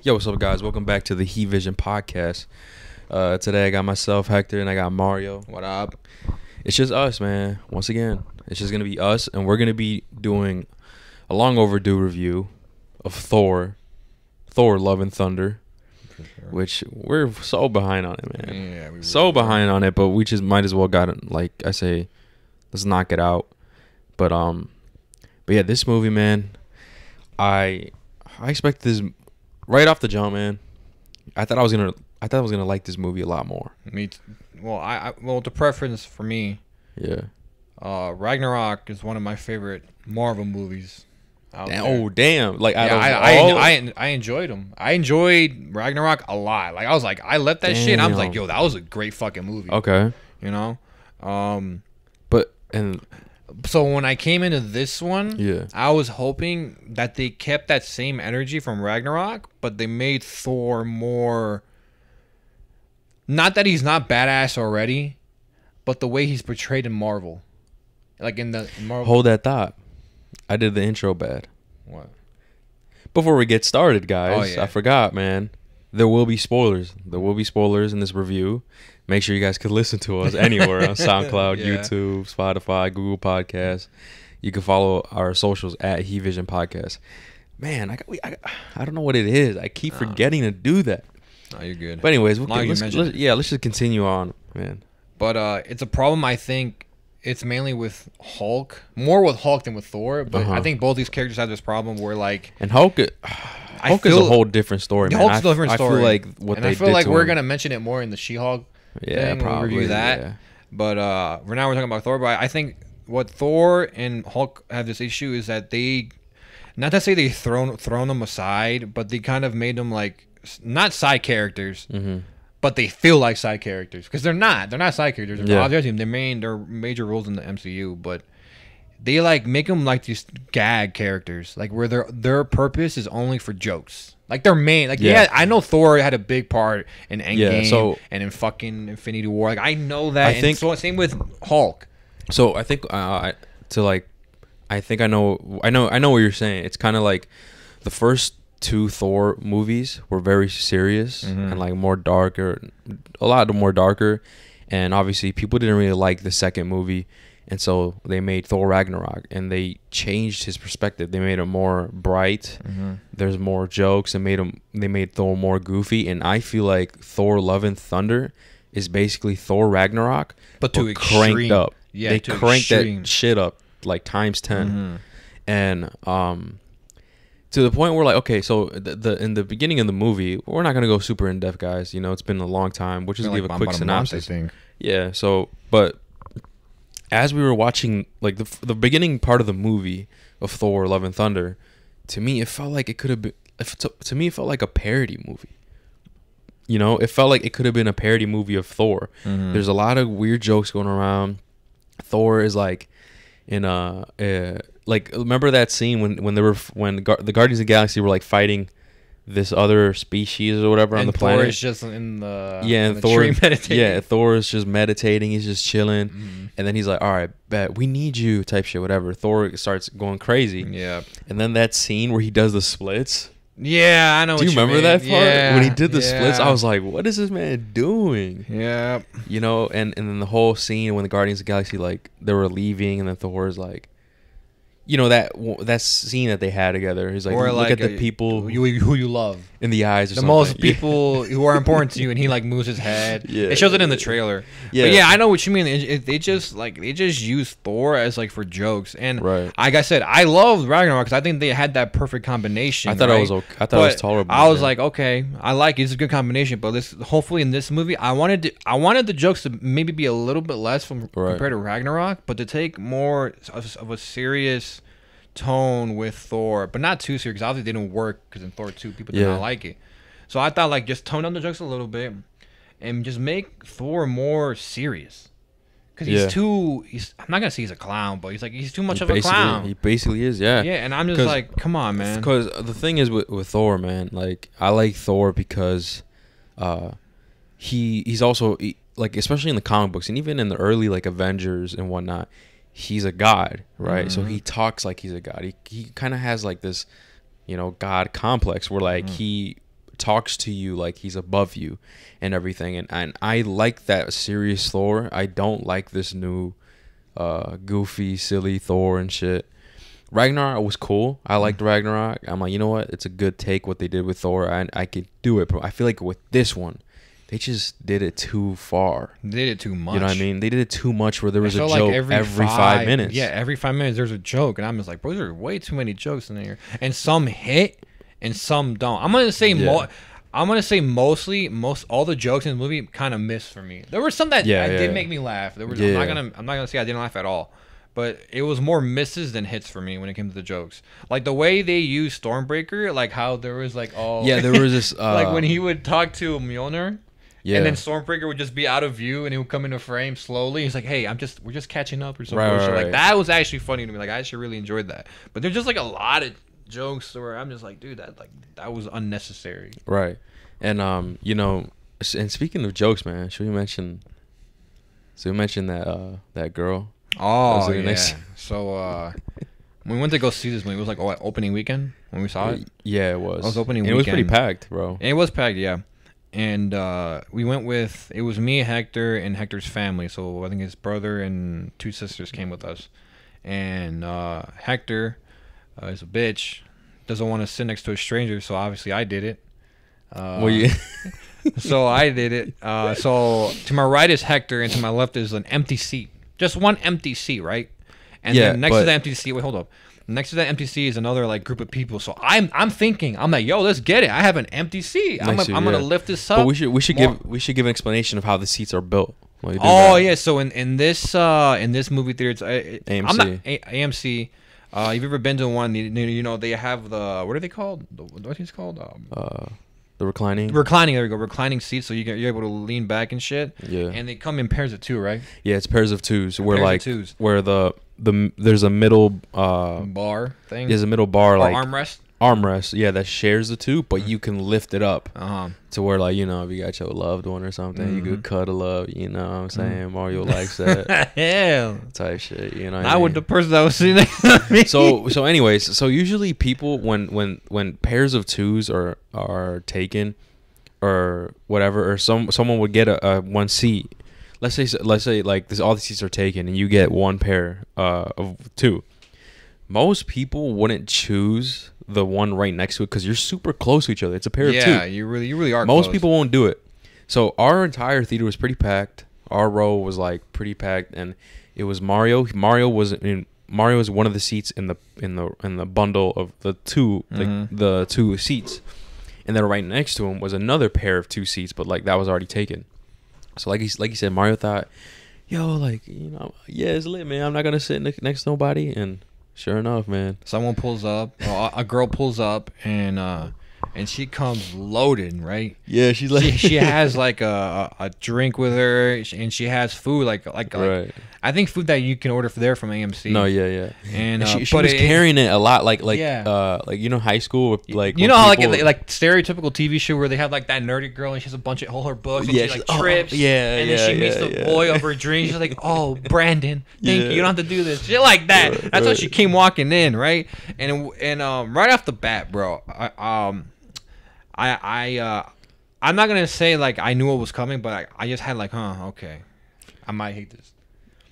Yo, what's up, guys? Welcome back to the He Vision podcast. Today I got myself, Hector, and I got Mario. What up? It's just us, man. Once again, it's just gonna be us, and we're gonna be doing a long overdue review of Thor, Love and Thunder, which we're so behind on it, man. Yeah, we so behind on it, but we just might as well got it. Like I say, let's knock it out. But yeah, this movie, man, I expect this right off the jump, man. I thought I was gonna like this movie a lot more. Me t- well, the preference for me, Yeah. Ragnarok is one of my favorite Marvel movies. Damn! Like I enjoyed them. I enjoyed Ragnarok a lot. Like I left that shit and I was like, yo, that was a great fucking movie. Okay. You know, and so when I came into this one, yeah, I was hoping that they kept that same energy from Ragnarok, but they made Thor more. Not that he's not badass already, but the way he's portrayed in Marvel, like in Marvel. Hold that thought. I did the intro bad. What? Before we get started, guys, Oh, yeah. I forgot, man. There will be spoilers. There will be spoilers in this review. Make sure you guys can listen to us anywhere on SoundCloud, Yeah. YouTube, Spotify, Google Podcasts. You can follow our socials at He Vision Podcast. Man, I don't know what it is. I keep forgetting to do that. Oh, you're good. But anyways, Let's let's just continue on, man. But it's a problem. I think it's mainly with Hulk, more with Hulk than with Thor. But I think both these characters have this problem where like And Hulk is a whole different story, man. Hulk's a different story. I feel like what and they I feel did like to we're him- gonna mention it more in the She-Hulk. Yeah, thing, probably. We'll review that. Yeah. But for now we're talking about Thor. But I think what Thor and Hulk have this issue is that they, not to say they thrown them aside, but they kind of made them like not side characters, but they feel like side characters because they're not side characters. They're major roles in the MCU, but they like make them like these gag characters, like where their purpose is only for jokes. Like their main, like yeah, I know Thor had a big part in Endgame and in fucking Infinity War. Like I know that. Same with Hulk. So I think I know what you're saying. It's kind of like the first two Thor movies were very serious and like more darker, a lot more darker, and obviously people didn't really like the second movie, and so they made Thor Ragnarok and they changed his perspective. They made him more bright. There's more jokes and they made Thor more goofy, and I feel like Thor Love and Thunder is basically Thor Ragnarok but to cranked extreme. up. Yeah, they to cranked extreme. that shit up like times 10. And to the point where like, okay, so in the beginning of the movie, we're not gonna go super in depth, guys. You know, it's been a long time. We'll just give a quick synopsis. Yeah. So, but as we were watching like the beginning part of the movie of Thor: Love and Thunder, to me it felt like it could have been. To me, it felt like a parody movie. You know, it felt like it could have been a parody movie of Thor. There's a lot of weird jokes going around. Thor is like in like, remember that scene when the Guardians of the Galaxy were like fighting this other species or whatever on the planet. Thor is just in the Thor tree meditating. Yeah, Thor is just meditating. He's just chilling, and then he's like, "All right, bet we need you," type shit, whatever. Thor starts going crazy. Yeah. And then that scene where he does the splits. Yeah, I know. Do you remember that part? Yeah, When he did the splits, I was like, "What is this man doing?" Yeah. You know, and then the whole scene when the Guardians of the Galaxy, like, they were leaving, and then Thor is like, you know, that scene that they had together. He's like, or look like at the people who you love in the eyes. Or the something. most people who are important to you, and he like moves his head. Yeah. It shows it in the trailer. Yeah. But yeah, I know what you mean. They just use Thor as like for jokes, and Right. like I said, I loved Ragnarok because I think they had that perfect combination. I thought it was okay. I thought it was tolerable. I was man. like, okay, I like it. It's a good combination. But hopefully in this movie, I wanted the jokes to maybe be a little bit less compared to Ragnarok, but to take more of a serious tone with Thor, but not too serious because obviously they didn't work because in Thor 2 people did not like it. So I thought like just tone down the jokes a little bit and just make Thor more serious because I'm not gonna say he's a clown, but he's too much of a clown. He basically is, yeah. Yeah, and I'm just like, come on, man. Because the thing is with Thor, man, like I like Thor because he's also like, especially in the comic books and even in the early like Avengers and whatnot, he's a god, right? So he talks like he's a god. He kind of has like this, you know, god complex where like he talks to you like he's above you and everything. And I like that serious Thor. I don't like this new goofy, silly Thor and shit. Ragnarok was cool. I liked Ragnarok. I'm like, you know what? It's a good take what they did with Thor. I could do it, but I feel like with this one, they just did it too far. They did it too much. You know what I mean? They did it too much where there was a joke like every 5 minutes. Yeah, every 5 minutes there's a joke. And I'm just like, bro, there are way too many jokes in there. And some hit and some don't. I'm going to say mostly all the jokes in the movie kind of missed for me. There were some that did make me laugh. There was I'm not gonna say I didn't laugh at all. But it was more misses than hits for me when it came to the jokes. Like the way they used Stormbreaker, like how there was like there was this like when he would talk to Mjolnir. Yeah. And then Stormbreaker would just be out of view, and he would come into frame slowly. He's like, "Hey, we're just catching up," or something. Right. Like that was actually funny to me. Like I actually really enjoyed that. But there's just like a lot of jokes where I'm just like, dude, that was unnecessary. Right. And and speaking of jokes, man, should we mention? So we mentioned that girl. Oh yeah. So when we went to go see this movie, it was like opening weekend when we saw it. Yeah, it was. It was opening weekend. It was pretty packed, bro. It was packed, yeah. And we went with, it was me, Hector, and Hector's family. So I think his brother and 2 sisters came with us. And Hector is a bitch, doesn't want to sit next to a stranger, so obviously I did it. So I did it. So to my right is Hector, and to my left is an empty seat. Just one empty seat, right? And then next to the empty seat, wait, hold up. Next to that empty seat is another like group of people. So I'm thinking, I'm like, yo, let's get it. I have an empty seat. I'm gonna lift this up. But we should give an explanation of how the seats are built. Yeah. So in this movie theater, it's AMC. I'm not AMC. If you've ever been to one, you know they have what are they called? What is it called? The reclining. There we go. Reclining seats, so you're able to lean back and shit. Yeah. And they come in pairs of 2, right? Yeah, it's pairs of 2s. Where there's a middle bar thing. There's a middle bar, like armrest. Armrest, yeah, that shares the 2, but you can lift it up to where, like, if you got your loved one or something, you could cuddle up. You know what I'm saying? Mario likes that. Hell, type shit. You know. Not with the person that was sitting next to me. So anyways, so usually people when pairs of 2s are taken, or whatever, or someone would get a one seat. Let's say like all the seats are taken and you get one pair of 2. Most people wouldn't choose the one right next to it because you're super close to each other. It's a pair of 2. Yeah, you really are. Most people won't do it. So our entire theater was pretty packed. Our row was like pretty packed, and it was Mario. Mario was one of the seats in the bundle of the 2, the 2 seats, and then right next to him was another pair of 2 seats, but like that was already taken. So like he said, Mario thought, yo, like, yeah, it's lit, man. I'm not gonna sit next to nobody. And sure enough, man, someone pulls up, a girl pulls up, and she comes loaded, right? Yeah, she's like she has like a drink with her, and she has food like right. I think food that you can order from AMC. No, yeah. And she was carrying it a lot, like high school, with, like, how like stereotypical TV show where they have like that nerdy girl and she has a bunch of all her books, and she like trips, and then she meets the boy of her dreams. She's like, oh, Brandon, thank you. You don't have to do this, shit like that. That's how she came walking in, right? And right off the bat, bro, I'm not gonna say like I knew what was coming, but I just had like, okay, I might hate this.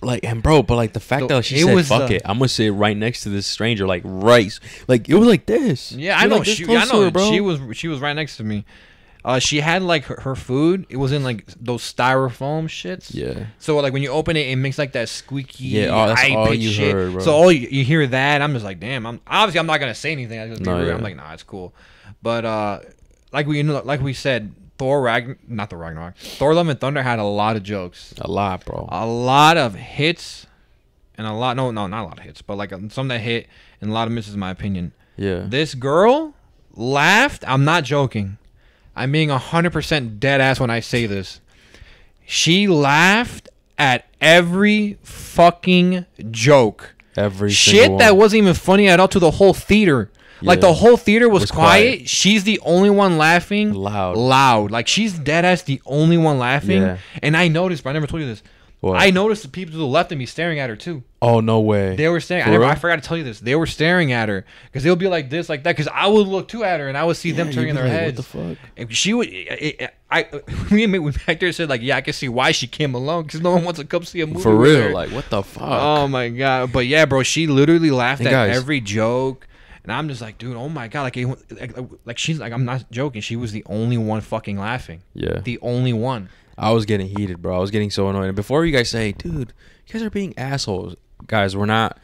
Like, and bro, but like the fact that she said, "Fuck it, I'm gonna sit right next to this stranger," like right, like it was like this. Yeah, I know. She was right next to me. She had like her food. It was in like those styrofoam shits. Yeah. So like when you open it, it makes like that squeaky. Yeah, that's all you shit. Heard, bro. So all you hear that, I'm just like, damn. I'm not gonna say anything. I just be rude. I'm like, nah, it's cool. But like we said, Thor Love and Thunder had a lot of jokes. A lot, bro. A lot of hits, and not a lot of hits, but like some that hit and a lot of misses, in my opinion. Yeah. This girl laughed. I'm not joking. I'm being 100% dead ass when I say this. She laughed at every fucking joke. Every shit that wasn't even funny at all to the whole theater. Yeah. Like the whole theater was quiet. She's the only one laughing. Loud. Like she's dead ass the only one laughing. Yeah. And I noticed, but I never told you this. What? I noticed the people to the left of me staring at her too. Oh, no way. They were staring. I forgot to tell you this. They were staring at her because they'll be like this, like that. Because I would look too at her and I would see them turning their heads. What the fuck? And she would. Me and back there said like, yeah, I can see why she came alone because no one wants to come see a movie. For with real, her. like what the fuck? Oh my god! But yeah, bro, she literally laughed at guys, every joke. And I'm just like, dude, oh my god, like she's like, I'm not joking. She was the only one fucking laughing. Yeah, the only one. I was getting heated, bro. I was getting so annoyed. And before you guys say, dude, you guys are being assholes, guys, we're not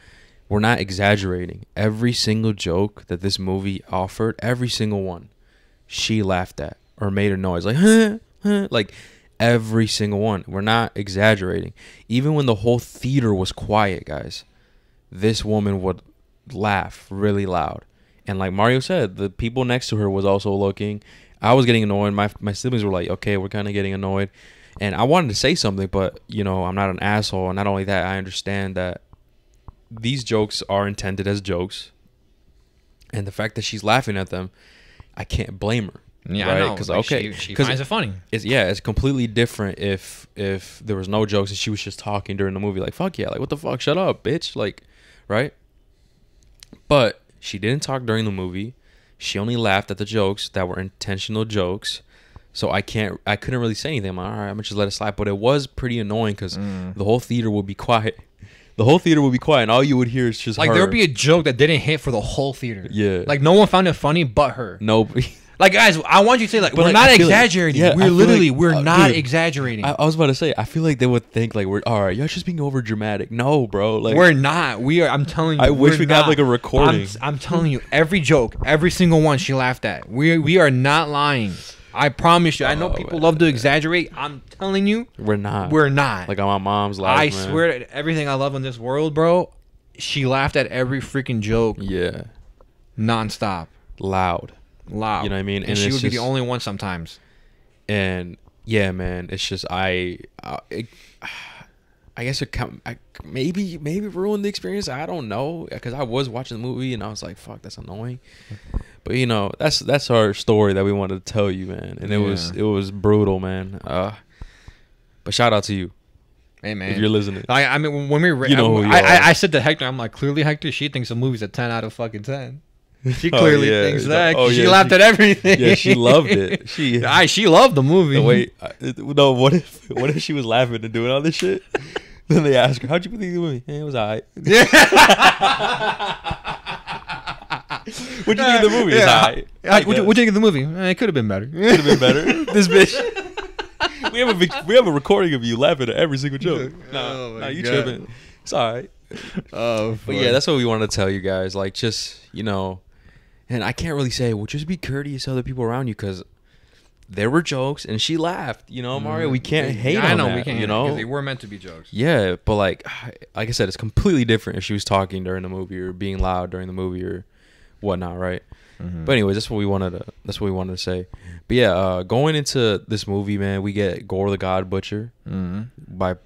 exaggerating. Every single joke that this movie offered, every single one, she laughed at or made a noise like, huh, huh, like every single one. We're not exaggerating. Even when the whole theater was quiet, guys, this woman would laugh really loud. And like Mario said, the people next to her was also looking. I was getting annoyed. My siblings were like, okay, we're kind of getting annoyed. And I wanted to say something, but you know, I'm not an asshole. And not only that, I understand that these jokes are intended as jokes, and the fact that she's laughing at them, I can't blame her. Yeah, right? I know. Because like, she finds it funny. It's completely different if there was no jokes and she was just talking during the movie. Like, fuck yeah, like what the fuck, shut up, bitch, like, right? But she didn't talk during the movie. She only laughed at the jokes that were intentional jokes. So I couldn't really say anything. I'm like, all right, I'm gonna just let it slide. But it was pretty annoying because the whole theater would be quiet. The whole theater would be quiet, and all you would hear is just like her. there would be a joke that didn't hit for the whole theater. Yeah, like no one found it funny but her. Nobody. Like guys, I want you to say like But we're like, not I feel exaggerating. like- yeah, I we're feel like- we're not dude, exaggerating. I was about to say, I feel like they would think like we're all right. You're just being over dramatic. No, bro. Like we're not. We are. I'm telling you. I wish we got not. like a recording. I'm telling you, every joke, every single one she laughed at. We are not lying. I promise you. I know people love to exaggerate. I'm telling you, we're not. we're not. Like on my mom's life. I man. swear to everything I love in this world, bro. She laughed at every freaking joke. Yeah. Nonstop. Loud. You know what I mean? And she would be the only one sometimes. And yeah, man, it's just I guess it maybe ruined the experience. I don't know, because I was watching the movie and I was like, fuck, that's annoying. But you know, that's our story that we wanted to tell you, man. And it was brutal, man. But shout out to you. Hey man, if you're listening. I mean, when we you know I said to Hector, I'm like, clearly Hector, she thinks the movie's a 10 out of fucking 10. She clearly thinks that. She laughed at everything. Yeah, she loved it. She loved the movie. Wait, no. What if she was laughing and doing all this shit? Then they ask her, "How'd you think of the movie?" It was alright. Yeah. What'd you think of the movie? It's alright. What'd you think of the movie? It could have been better. Could have been better. This bitch. We have a recording of you laughing at every single joke. No, you tripping. It's alright. Oh, but yeah, that's what we wanted to tell you guys. Like, just, you know, and I can't really say, well, just be courteous to other people around you, because there were jokes and she laughed. You know, Mario, we can't hate on that. We can't. You know, because they were meant to be jokes. Yeah, but like I said, it's completely different if she was talking during the movie or being loud during the movie or whatnot, right? Mm-hmm. But anyways, that's what we wanted to say. But yeah, going into this movie, man, we get Gore the God Butcher,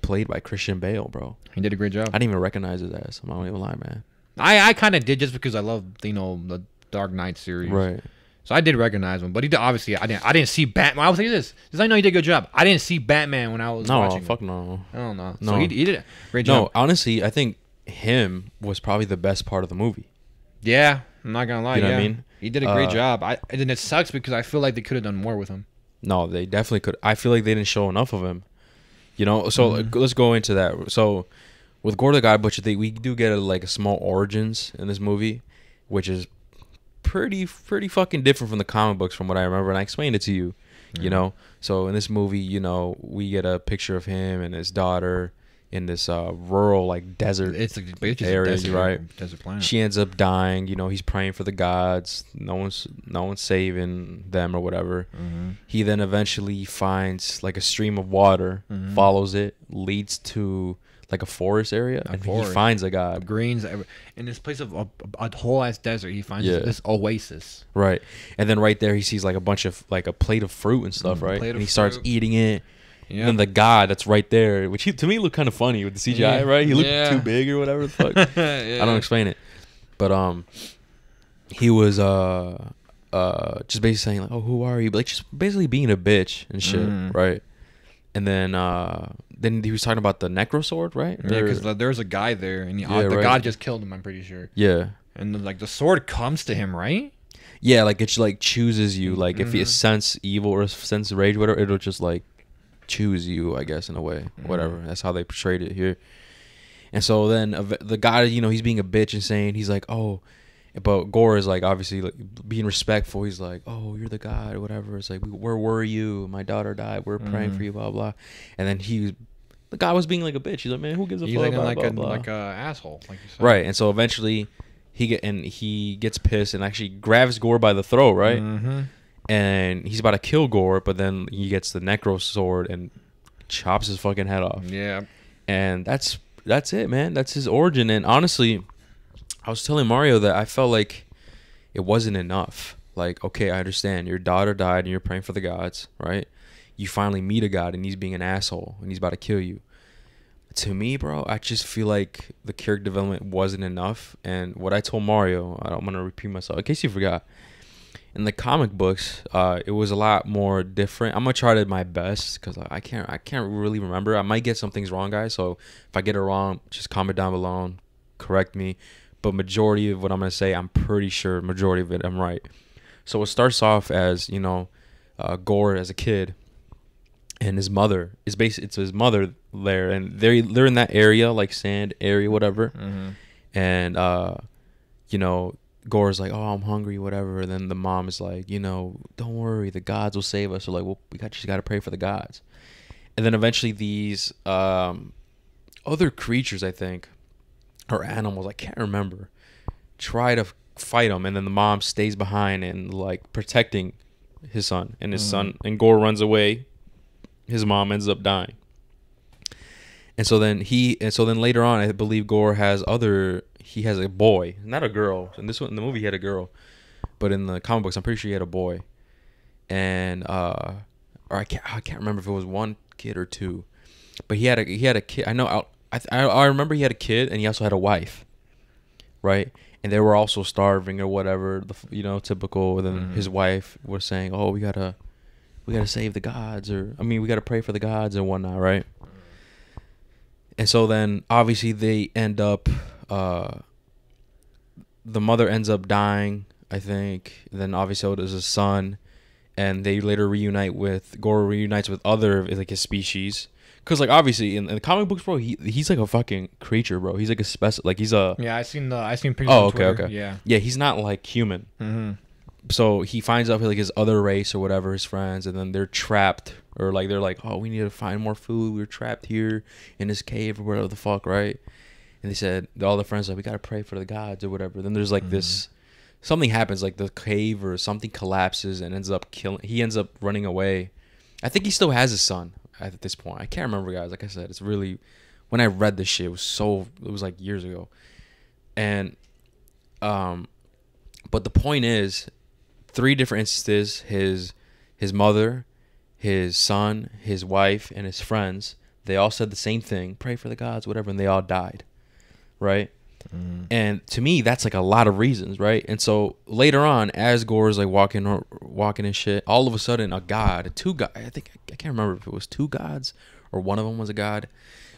played by Christian Bale, bro. He did a great job. I didn't even recognize his ass. I'm not even lying, man. I kind of did, just because I love, you know, the Dark Knight series, right? So I did recognize him, but he did, obviously I didn't see Batman. I was like this. I know he did a good job. I didn't see Batman when I was watching. No, fuck no. I don't know. No. So he did a great job. No, honestly, I think him was probably the best part of the movie. Yeah, I'm not gonna lie. You know what I mean? He did a great job. And then it sucks because I feel like they could have done more with him. No, they definitely could. I feel like they didn't show enough of him. You know, so let's go into that. So with Gore the God Butcher, we do get a small origins in this movie, which is pretty fucking different from the comic books from what I remember, and I explained it to you. You know, so in this movie, you know, we get a picture of him and his daughter in this rural desert area, right? Desert planet. She ends up dying. You know, he's praying for the gods. No one's saving them or whatever. He then eventually finds a stream of water, follows it, leads to a forest area, and he finds a god. Greens in this place of a whole ass desert. He finds this oasis, right? And then right there, he sees a bunch of a plate of fruit and stuff, right? And he starts eating it. Yeah. And then the god that's right there, which to me looked kind of funny with the CGI, right? He looked too big or whatever the fuck. I don't explain it, but he was just basically saying oh, who are you? But just basically being a bitch and shit, right? And then he was talking about the necro sword, right? Yeah, because there's a guy there, and the right. god just killed him. I'm pretty sure. Yeah. And like the sword comes to him, right? Yeah, like it like chooses you. Like if it sense evil or sense rage, whatever, it'll just like choose you, I guess, in a way. Whatever. That's how they portrayed it here. And so then the guy, you know, he's being a bitch and saying, he's like, oh, but Gore is like obviously like being respectful. He's like, oh, you're the god or whatever. It's like, where were you? My daughter died. We're praying for you, blah blah. And then the guy was being like a bitch. He's like, man, who gives a fuck? Like, blah, blah. like a asshole, like you said. Right. And so eventually he gets pissed and actually grabs Gore by the throat, right? And he's about to kill Gore, but then he gets the necro sword and chops his fucking head off. Yeah. And that's it, man. That's his origin. And honestly, I was telling Mario that I felt like it wasn't enough. Like, okay, I understand. Your daughter died and you're praying for the gods, right? You finally meet a god and he's being an asshole and he's about to kill you. To me, bro, I just feel like the character development wasn't enough. And what I told Mario, I'm going to repeat myself in case you forgot. In the comic books, it was a lot more different. I'm going to try to my best because I can't really remember. I might get some things wrong, guys. So if I get it wrong, just comment down below and correct me. But majority of what I'm going to say, I'm pretty sure majority of it I'm right. So it starts off as, you know, Gore as a kid. And his mother is it's his mother there, and they're in that area, like sand area, whatever. And you know, Gore's like, oh, I'm hungry, whatever. And then the mom is like, you know, don't worry, the gods will save us. So like, well, just got to pray for the gods. And then eventually these other creatures, I think, or animals, I can't remember, try to fight him, and then the mom stays behind and like protecting his son, and his son, and Gore runs away. His mom ends up dying. And so then later on, I believe Gore has he has a boy, not a girl. In this one, in the movie, he had a girl, but in the comic books, I'm pretty sure he had a boy. And or I can't remember if it was one kid or two, but he had a kid. I know I remember he had a kid, and he also had a wife, right? And they were also starving or whatever, you know, typical. And then his wife was saying, oh, we gotta save the gods, or I mean, we gotta pray for the gods and whatnot, right? And so then obviously they end up, the mother ends up dying, I think. And then obviously there's a son, and they later Gore reunites with other like his species. Cause like obviously in the comic books, bro, he's like a fucking creature, bro. He's like he's a I seen pictures. Oh, on Twitter. okay. Yeah, he's not like human. So he finds out like his other race or whatever, his friends, and then they're trapped, or like they're like, oh, we need to find more food. We're trapped here in this cave or whatever the fuck, right? And they said, all the friends like, we gotta pray for the gods or whatever. Then there's like this, something happens, like the cave or something collapses and he ends up running away. I think he still has his son at this point. I can't remember, guys. Like I said, it's really, when I read this shit, it was like years ago. And but the point is, 3 different instances, his mother, his son, his wife, and his friends, they all said the same thing, pray for the gods, whatever, and they all died, right? And to me, that's like a lot of reasons, right? And so later on, as Gore's like walking and shit, all of a sudden I think, I can't remember if it was 2 gods or one of them was a god,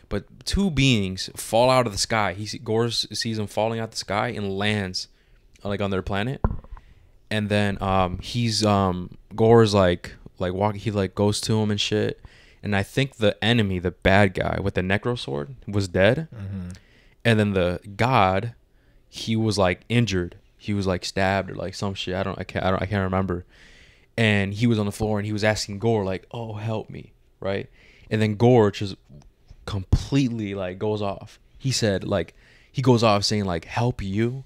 but 2 beings fall out of the sky. Gore sees them falling out the sky and lands like on their planet. And then Gore's like walking, he like goes to him and shit. And I think the enemy, the bad guy with the necro sword, was dead. And then the god, he was like injured. He was like stabbed or like some shit. I can't remember. And he was on the floor and he was asking Gore like, "Oh, help me," right? And then Gore just completely like goes off. He said like, he goes off saying like, "Help you?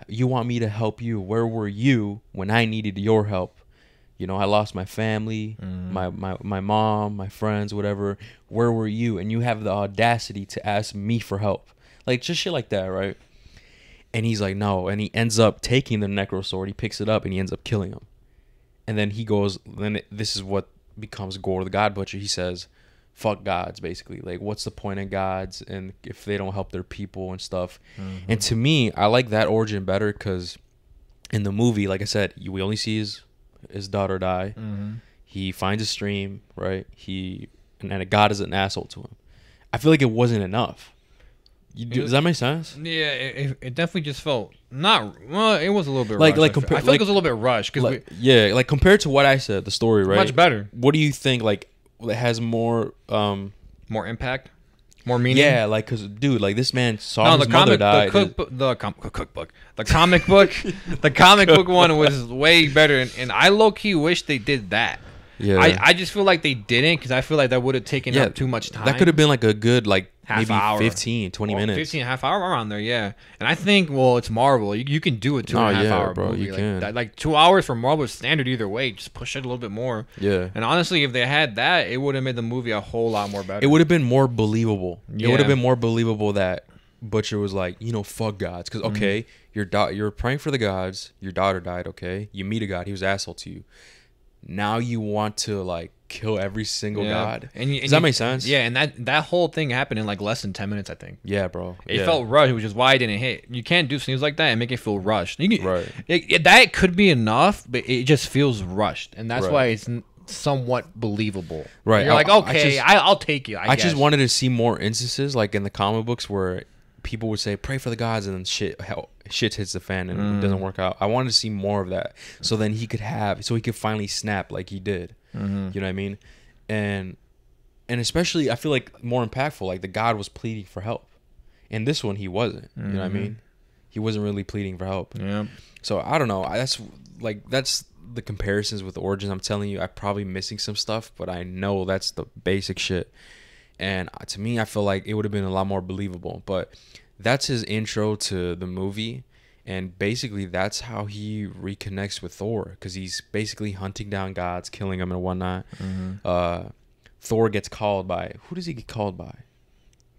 You want me to help you? Where were you when I needed your help? You know, I lost my family, my mom, my friends, whatever. Where were you? And you have the audacity to ask me for help." Like, just shit like that, right? And he's like, no. And he ends up taking the necro sword. He picks it up and he ends up killing him. And then he goes, this is what becomes Gore the God Butcher. He says, fuck gods, basically. Like, what's the point of gods and if they don't help their people and stuff? And to me, I like that origin better because in the movie, like I said, we only see his daughter die. He finds a stream, right? He and then God is an asshole to him. I feel like it wasn't enough. Does that make sense? Yeah, it definitely just felt not well. It was a little bit like rushed. I feel like it was a little bit rushed because like compared to what I said, the story, right? Much better. What do you think? Like, it has more more impact, more meaning. Yeah, like because dude, like this man saw his mother die. The cookbook, the comic book, the comic book one was way better, and I low key wish they did that. Yeah, I just feel like they didn't because I feel like that would have taken up too much time. That could have been like a good like half maybe hour. 15, 20 minutes. 15, half hour around there, yeah. And I think, well, it's Marvel. You can do a 2.5 hour bro, movie. You can. Like 2 hours for Marvel is standard either way. Just push it a little bit more. Yeah. And honestly, if they had that, it would have made the movie a whole lot more better. It would have been more believable. Yeah. It would have been more believable that Butcher was like, fuck gods. Because, okay, you're praying for the gods. Your daughter died, okay? You meet a god. He was an asshole to you. Now you want to, like, kill every single god. Does that make sense? Yeah, and that whole thing happened in like less than 10 minutes, I think. Yeah, bro. It felt rushed, which is why it didn't hit. You can't do scenes like that and make it feel rushed. Right. That could be enough, but it just feels rushed, and that's why it's somewhat believable. Right. You're like, okay, I'll take you. I guess. just wanted to see more instances, like in the comic books, where people would say, pray for the gods, and then shit hits the fan and it doesn't work out. I wanted to see more of that, so then he could finally snap like he did. You know what I mean? And especially I feel like more impactful, like the god was pleading for help. In this one he wasn't. You know what I mean? He wasn't really pleading for help. Yeah. So I don't know. That's the comparisons with Origins. I'm telling you, I'm probably missing some stuff, but I know that's the basic shit. And to me, I feel like it would have been a lot more believable. But that's his intro to the movie. And basically, that's how he reconnects with Thor, because he's basically hunting down gods, killing them and whatnot. Thor gets called by... Who does he get called by?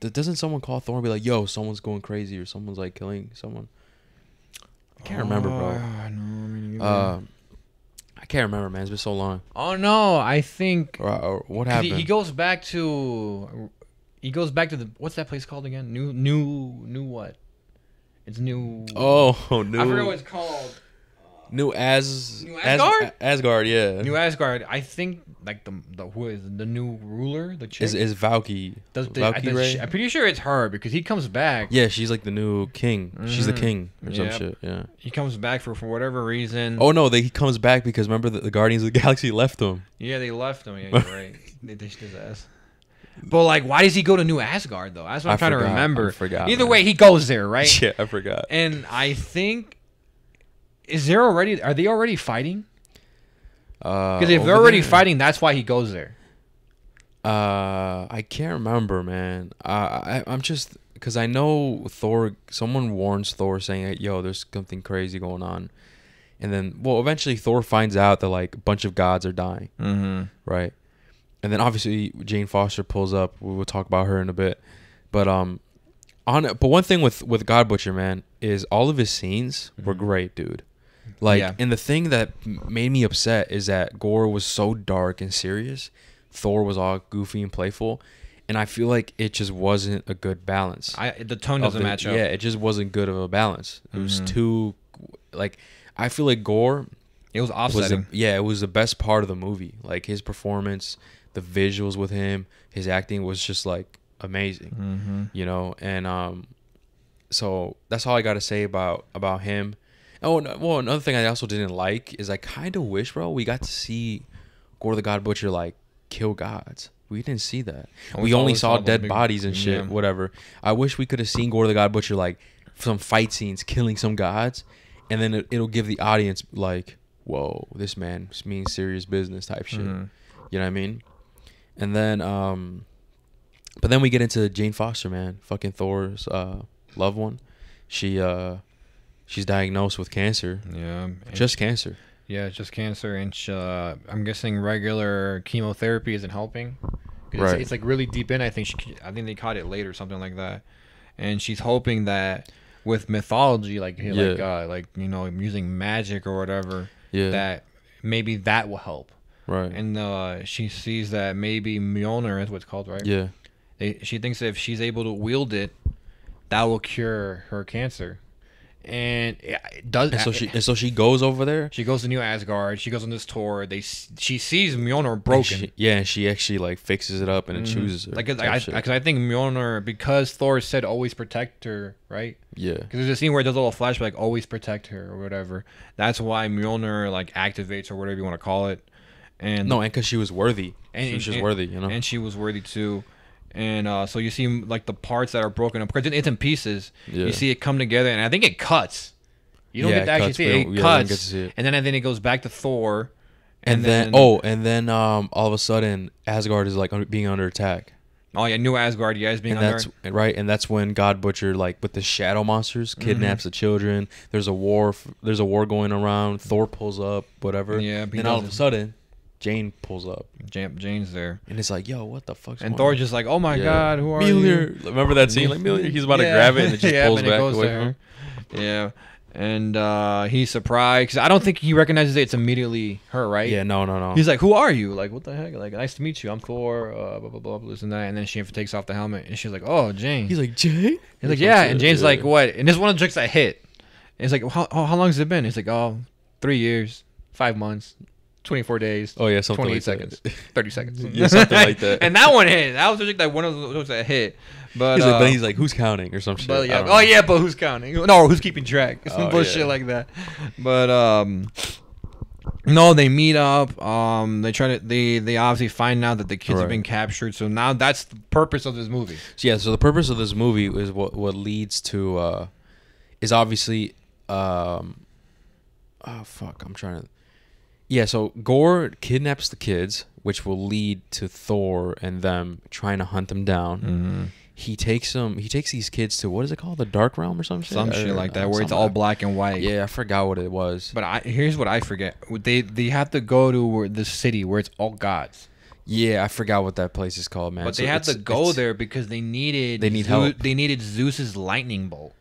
Doesn't someone call Thor and be like, yo, someone's going crazy, or someone's like killing someone? I can't remember, bro. I can't remember, man. It's been so long. Oh, no. I think... what happened? He goes back to... He goes back to the... What's that place called again? New what? It's new. Oh, new. I forget what it's called. New Asgard. Asgard, yeah. New Asgard. I think like the who is the new ruler? The chick is Valky. Valkyrie? I'm pretty sure it's her because he comes back. Yeah, she's like the new king. She's the king or some shit. Yeah. He comes back for whatever reason. Oh no, he comes back because remember the Guardians of the Galaxy left him. Yeah, they left him. Yeah, you're right. They dished his ass. But like, why does he go to New Asgard though? That's what I'm trying to remember. I forgot. Either way, he goes there, right? Yeah, I forgot. And I think, are they already fighting? Because if they're already fighting, that's why he goes there. I can't remember, man. I'm just because I know Thor. Someone warns Thor saying, "Yo, there's something crazy going on," and then eventually Thor finds out that like a bunch of gods are dying. Right. And then obviously Jane Foster pulls up. We will talk about her in a bit, but but one thing with God Butcher, man, is all of his scenes were great, dude. Like, and the thing that made me upset is that Gore was so dark and serious, Thor was all goofy and playful, and I feel like it just wasn't a good balance. The tone doesn't match up. Yeah, it just wasn't good of a balance. It was too, like, I feel like Gore. It was offsetting. It was the best part of the movie. Like his performance. The visuals with him, his acting was just like amazing, you know. And so that's all I got to say about him. Oh, well, another thing I also didn't like is I kind of wish, bro, we got to see Gore the God Butcher like kill gods. We didn't see that. We only saw dead bodies and shit, whatever. I wish we could have seen Gore the God Butcher like some fight scenes killing some gods, and then it'll give the audience like, whoa, this man means serious business type shit. You know what I mean? And then, but then we get into Jane Foster, man, fucking Thor's loved one. She's diagnosed with cancer. Yeah, just cancer. Yeah, just cancer, and I'm guessing regular chemotherapy isn't helping. Right. It's like really deep in. I think they caught it late or something like that, and she's hoping that with mythology, like you know, using magic or whatever, that maybe that will help. Right. And she sees that maybe Mjolnir is what's called, right? Yeah. She thinks that if she's able to wield it, that will cure her cancer. And it does. And so she goes over there. She goes to New Asgard. She goes on this tour. She sees Mjolnir broken. And she actually like fixes it up and it chooses her. Because I think Mjolnir, because Thor said always protect her, right? Yeah. Because there's a scene where it does a little flashback, like, always protect her or whatever. That's why Mjolnir like activates or whatever you want to call it. And because she was worthy. And she was worthy, you know. And she was worthy too. And so you see like the parts that are broken up because it's in pieces. Yeah. You see it come together, and I think it cuts. You don't get to actually see it. It cuts, and then it goes back to Thor. And then all of a sudden Asgard is like being under attack. Oh yeah, New Asgard, you guys being under. And that's when God Butcher, like with the shadow monsters, kidnaps the children. There's a war going around. Thor pulls up, whatever. Yeah. Then all of a sudden, Jane pulls up. Jane's there. And it's like, yo, what the fuck's going on? And Thor's just like, oh my God, who are you? Remember that scene? Like, Mjolnir, he's about to grab it and it just pulls back away from him. Yeah. And he's surprised. 'Cause I don't think he recognizes it's immediately her, right? Yeah, no. He's like, who are you? Like, what the heck? Like, nice to meet you. I'm Thor, blah, blah, blah, this and that. And then she takes off the helmet. And she's like, oh, Jane. He's like, Jane? He's like, yeah. And Jane's like, what? And this is one of the tricks that hit. And he's like, how long has it been? He's like, 3 years, 5 months. 24 days. Oh yeah, something 28 like seconds. That. 30 seconds. Yeah, something like that. And that one hit. That was just like one of those that hit. But he's like, who's counting or some shit? But yeah, but who's counting? No, who's keeping track? Some bullshit like that. But no, they meet up. They obviously find out that the kids have been captured. So now that's the purpose of this movie. So the purpose of this movie is what leads to is obviously so Gore kidnaps the kids, which will lead to Thor and them trying to hunt them down. Mm-hmm. He takes these kids to, what is it called, the Dark Realm or some shit? Some shit like that, where it's all black and white. Yeah, I forgot what it was. But here's what I forget. They have to go to the city where it's all gods. Yeah, I forgot what that place is called, man. But they had to go there because they needed help. They needed Zeus's lightning bolt.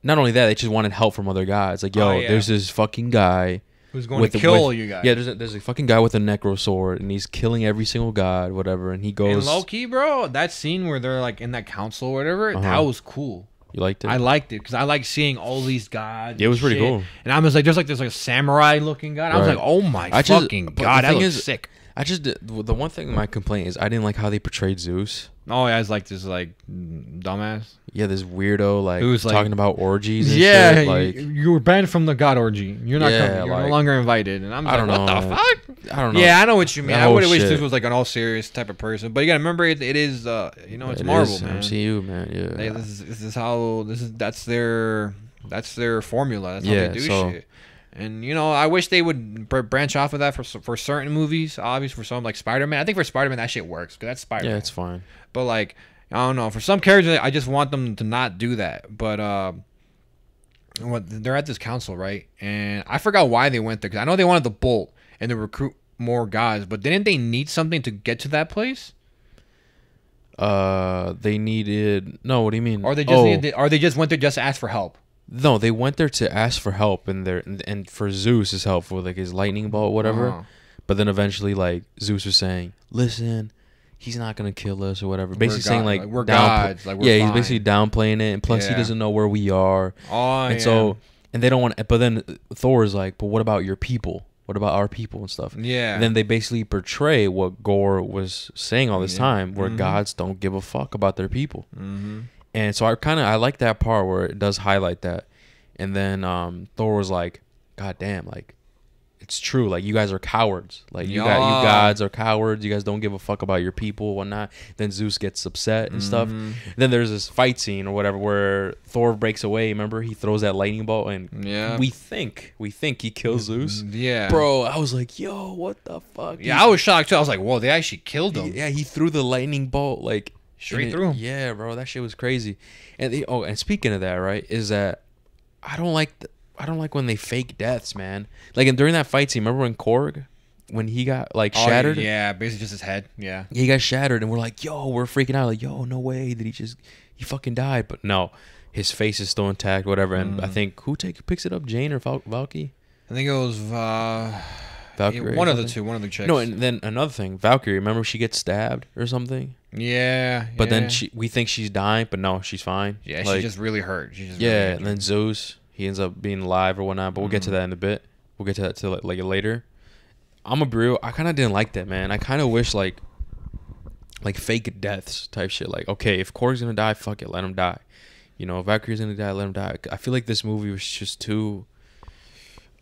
Not only that, they just wanted help from other gods. Like, there's this fucking guy who's going to kill you guys. Yeah, there's a fucking guy with a necro sword, and he's killing every single god, whatever. And he goes. And low key, bro, that scene where they're like in that council or whatever, that was cool. You liked it? I liked it because I like seeing all these gods. Yeah, it was pretty cool. And I was like, there's like a samurai looking god. I was like, oh my fucking god, that looks sick. The one thing my complaint is I didn't like how they portrayed Zeus. Oh yeah, it's like this dumbass. Yeah, this weirdo who's talking about orgies. And shit, like you were banned from the god orgy. You're not coming. You're no longer invited. And I'm like, what the fuck? I don't know. Yeah, I know what you mean. I would have wished this was like an all serious type of person. But you gotta remember, it is it's Marvel, man. MCU, man. Yeah. That's their formula. That's how they do shit. And I wish they would branch off of that for certain movies. Obviously, for some like Spider-Man, I think for Spider-Man that shit works because that's Spider-Man. Yeah, it's fine. But like, I don't know, for some characters, I just want them to not do that. But they're at this council, right? And I forgot why they went there because I know they wanted the bolt and to recruit more guys. But didn't they need something to get to that place? They needed What do you mean? Or they just went there just to ask for help. No, they went there to ask for help, and for Zeus's help with like his lightning bolt, whatever. Uh-huh. But then eventually, like Zeus was saying, "Listen, he's not gonna kill us or whatever." Basically saying like we're gods. Like we're he's basically downplaying it, and plus he doesn't know where we are. So they don't want. But then Thor is like, "But what about your people? What about our people and stuff?" Yeah. And then they basically portray what Gore was saying all this time, where gods don't give a fuck about their people. Mm-hmm. And so I like that part where it does highlight that. And then Thor was like, God damn, like, it's true. Like, you guys are cowards. Like, you gods are cowards. You guys don't give a fuck about your people, whatnot. Then Zeus gets upset and stuff. Then there's this fight scene or whatever where Thor breaks away. Remember? He throws that lightning bolt and we think he kills Zeus. Yeah. Bro, I was like, yo, what the fuck? Yeah, I was shocked too. I was like, whoa, they actually killed him. Yeah, he threw the lightning bolt, like, straight through him. Yeah, bro, that shit was crazy. And and speaking of that, right, is that I don't like when they fake deaths, man. Like, and during that fight scene, remember when Korg, when he got like shattered? Yeah, basically just his head. Yeah, he got shattered, and we're like, yo, we're freaking out, like, yo, no way, did he fucking died? But no, his face is still intact, whatever. And I think who picks it up, Jane or Valkyrie? I think it was Valkyrie. One of the two, one of the chicks. No, and then another thing, Valkyrie. Remember she gets stabbed or something? Yeah. But then we think she's dying, but no, she's fine. Yeah, like, she's just really hurt. And then Zeus, he ends up being alive or whatnot. But we'll get to that in a bit. We'll get to that to like later. I'm a real. I kind of didn't like that, man. I kind of wish like fake deaths type shit. Like, okay, if Korg's gonna die, fuck it, let him die. You know, if Valkyrie's gonna die, let him die. I feel like this movie was just too,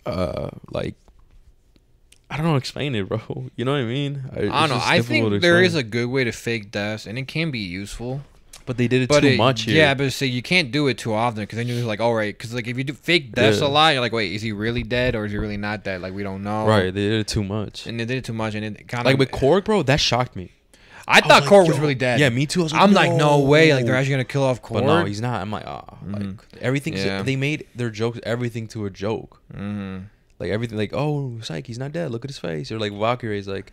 like, I don't know how to explain it, bro. You know what I mean? I don't know. I think there is a good way to fake deaths, and it can be useful. But they did it too much here. Yeah, but see, you can't do it too often because then you're like, all right, because like if you do fake deaths a lot, you're like, wait, is he really dead or is he really not dead? Like we don't know. Right, they did it too much. And they did it too much, and it kind of like with Korg, bro. That shocked me. I thought Korg was really dead. Yeah, me too. I was like, I'm like, no way. Like they're actually gonna kill off Korg. But no, he's not. I'm like, like everything. Yeah. They made their jokes everything to a joke. Like everything, like, oh, Psyche, he's not dead. Look at his face. Or like Valkyrie's like,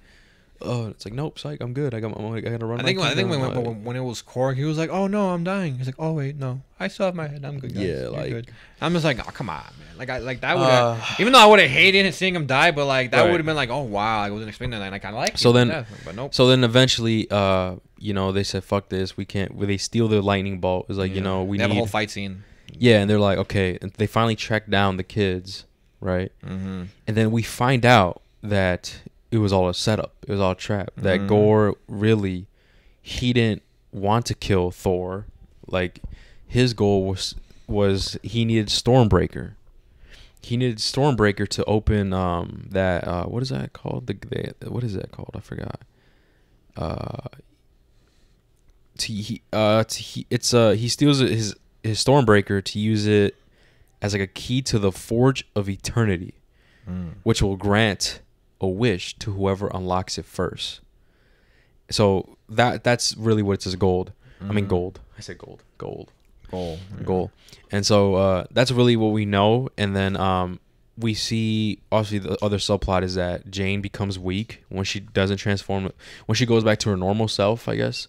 oh, it's like, nope, Psyche, I'm good. I gotta run. I think when it was Korg, he was like, oh no, I'm dying. He's like, oh wait, no, I still have my head. I'm good. Guys. Yeah, like good. I'm just like, oh come on, man. Like that would even though I would have hated seeing him die, but like that would have been like, oh wow, I wasn't expecting that. And I kind of like. So then, but nope. So then eventually, you know, they said, fuck this, we can't. They steal the lightning bolt. It's like, you know, we have a whole fight scene. Yeah, and they're like, okay, and they finally track down the kids. Right, and then we find out that it was all a setup. It was all a trap. That Gore really, he didn't want to kill Thor. Like his goal was he needed Stormbreaker. He needed Stormbreaker to open that what is that called? What is that called? I forgot. He steals his Stormbreaker to use it as like a key to the Forge of Eternity, which will grant a wish to whoever unlocks it first. So that's really what it says. Gold. I mean gold. I said gold. Gold. And so that's really what we know. And then we see obviously the other subplot is that Jane becomes weak when she doesn't transform. When she goes back to her normal self, I guess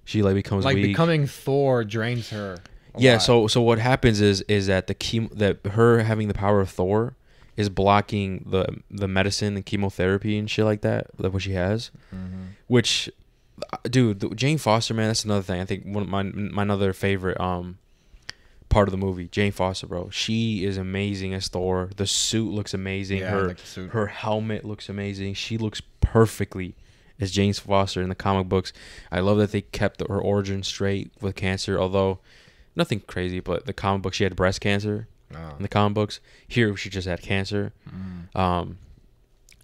she like becomes weak. Like becoming Thor drains her. Yeah, so what happens is that that her having the power of Thor is blocking the medicine and chemotherapy and shit like that what she has, which, dude, Jane Foster, man, that's another thing. I think one of my another favorite part of the movie, Jane Foster, bro. She is amazing as Thor. The suit looks amazing. Yeah, her helmet looks amazing. She looks perfectly as Jane Foster in the comic books. I love that they kept her origin straight with cancer, although. Nothing crazy, but the comic book, she had breast cancer in the comic books. Here, she just had cancer.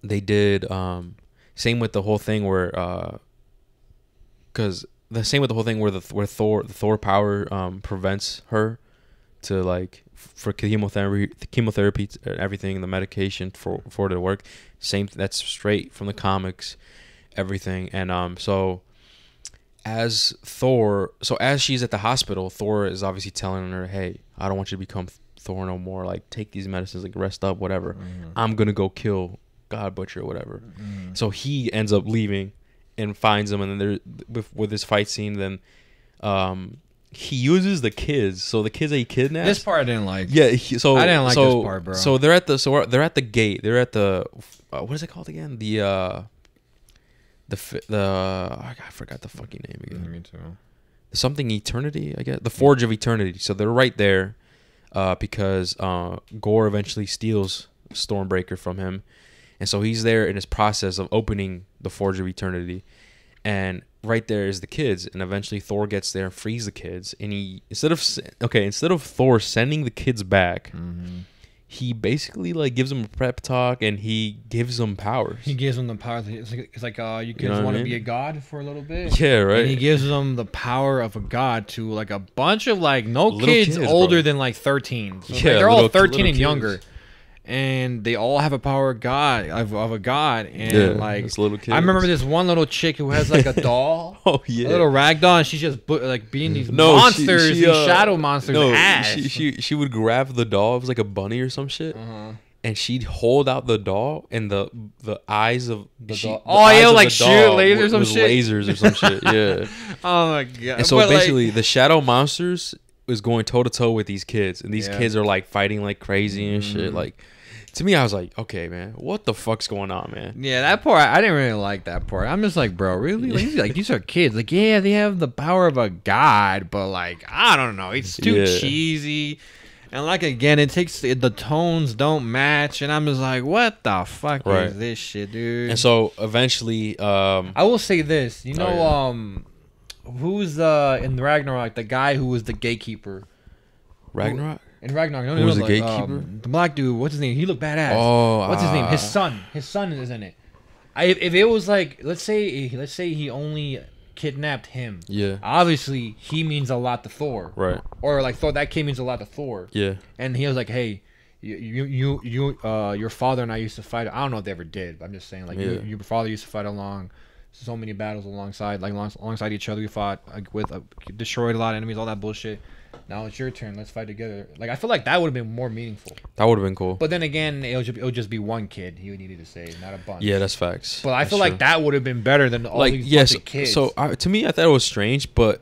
They did same with the whole thing where, the Thor power prevents her to like for chemotherapy and everything, the medication for it to work. Same, that's straight from the comics, everything, and so. As she's at the hospital, Thor is obviously telling her, hey, I don't want you to become Thor no more. Like, take these medicines, like, rest up, whatever. I'm going to go kill God Butcher or whatever. So he ends up leaving and finds him. And then with this fight scene, then he uses the kids. So the kids that he kidnaps. This part I didn't like. Yeah. I didn't like this part, bro. So they're at the gate. They're at the, what is it called again? I forgot the fucking name again. Me too. Something Eternity, I guess. The Forge of Eternity. So they're right there, because Gore eventually steals Stormbreaker from him, and so he's there in his process of opening the Forge of Eternity, and right there is the kids, and eventually Thor gets there and frees the kids, and he instead of Thor sending the kids back. He basically like gives them a prep talk and he gives them powers. He gives them the power. It's like you kids want to be a god for a little bit. Yeah, right. And he gives them the power of a god to like a bunch of like kids older than like 13. So they're all 13 and younger. And they all have a power of God of a god, and like little kids. I remember this one little chick who has like a doll, a little rag doll, and she's just like beating these monsters, these shadow monsters. Ass. She would grab the doll. It was like a bunny or some shit, and she'd hold out the doll, and the eyes of the doll. Like shoot lasers, some shit. Lasers or some shit. Yeah. Oh my god. And so basically, the shadow monsters is going toe to toe with these kids, and these kids are like fighting like crazy and shit, like. To me, I was like, okay, man, what the fuck's going on, man? Yeah, that part, I didn't really like that part. I'm just like, bro, really? Like these are kids. Like, yeah, they have the power of a god, but like, I don't know. It's too cheesy. And like again, it takes the tones don't match, and I'm just like, what the fuck is this shit, dude? And so eventually, I will say this, you know, who's in Ragnarok, the guy who was the gatekeeper? Ragnarok. In Ragnarok, no, Who was the like, gatekeeper? The black dude. What's his name? He looked badass. Oh, what's his name? His son. His son is in it. If it was like, let's say he only kidnapped him. Yeah. Obviously, he means a lot to Thor. Right. Or like Thor, that kid means a lot to Thor. Yeah. And he was like, hey, your father and I used to fight. I don't know if they ever did, but I'm just saying, like, your father used to fight along so many battles alongside each other. We fought destroyed a lot of enemies, all that bullshit. Now it's your turn. Let's fight together. Like, I feel like that would have been more meaningful. That would have been cool. But then again, it'll just be one kid he needed to save, not a bunch. Yeah, that's facts. But I feel like that would have been better than all these bunch of kids. So to me, I thought it was strange, but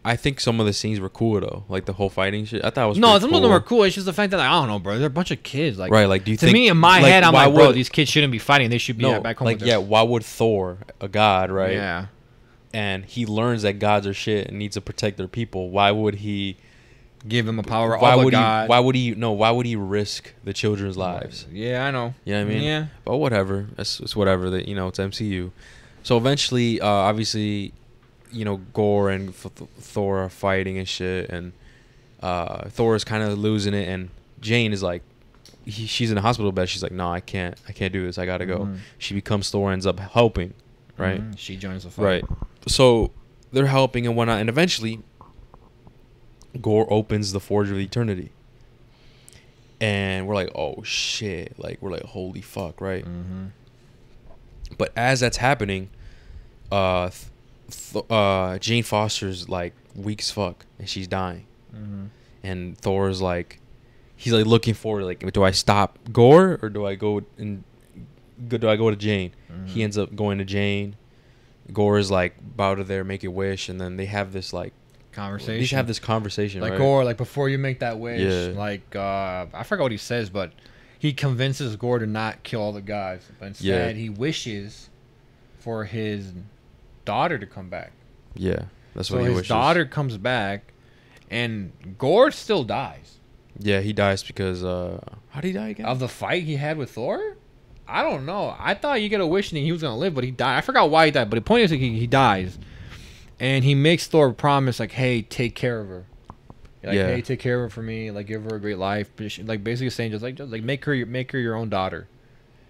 I think some of the scenes were cool though, like the whole fighting shit. I thought it was some cool. of them were cool. It's just the fact that, like, I don't know, bro. They're a bunch of kids. Like, right? Like, do you think? To me, in my head, I'm like, bro, these kids shouldn't be fighting. They should be back home. Like, why would Thor, a god, right? Yeah. And he learns that gods are shit and needs to protect their people. Why would he give him a power of a god? Why would he risk the children's lives? Yeah, I know. You know what I mean? Yeah. But whatever. It's whatever. That, it's MCU. So eventually, obviously, Gore and Thor are fighting and shit, and Thor is kind of losing it, and Jane is like, she's in a hospital bed. She's like, no, I can't do this. I gotta go. She becomes Thor, ends up helping, right? She joins the fight. Right. So they're helping and whatnot, and eventually Gore opens the Forge of Eternity, and we're like, oh shit, like, we're like, holy fuck, right? But as that's happening, Jane Foster's like weak as fuck, and she's dying, and Thor's like, he's like looking forward, like, do I stop Gore or do I go to Jane? He ends up going to Jane. Gore is like, bow to there, make a wish, and then they have this like conversation. They have this conversation, like, right? Gore, like, before you make that wish, like, I forgot what he says, but he convinces Gore to not kill all the guys, but instead he wishes for his daughter to come back. Yeah, that's what he wishes. So his daughter comes back, and Gore still dies. Yeah, he dies because how did he die again? Of the fight he had with Thor? I don't know. I thought you get a wish and he was gonna live, but he died. I forgot why he died, but the point is that he dies, and he makes Thor a promise, like, "Hey, take care of her. Like, hey, take care of her for me. Like, give her a great life." Like, basically saying, just make her your own daughter.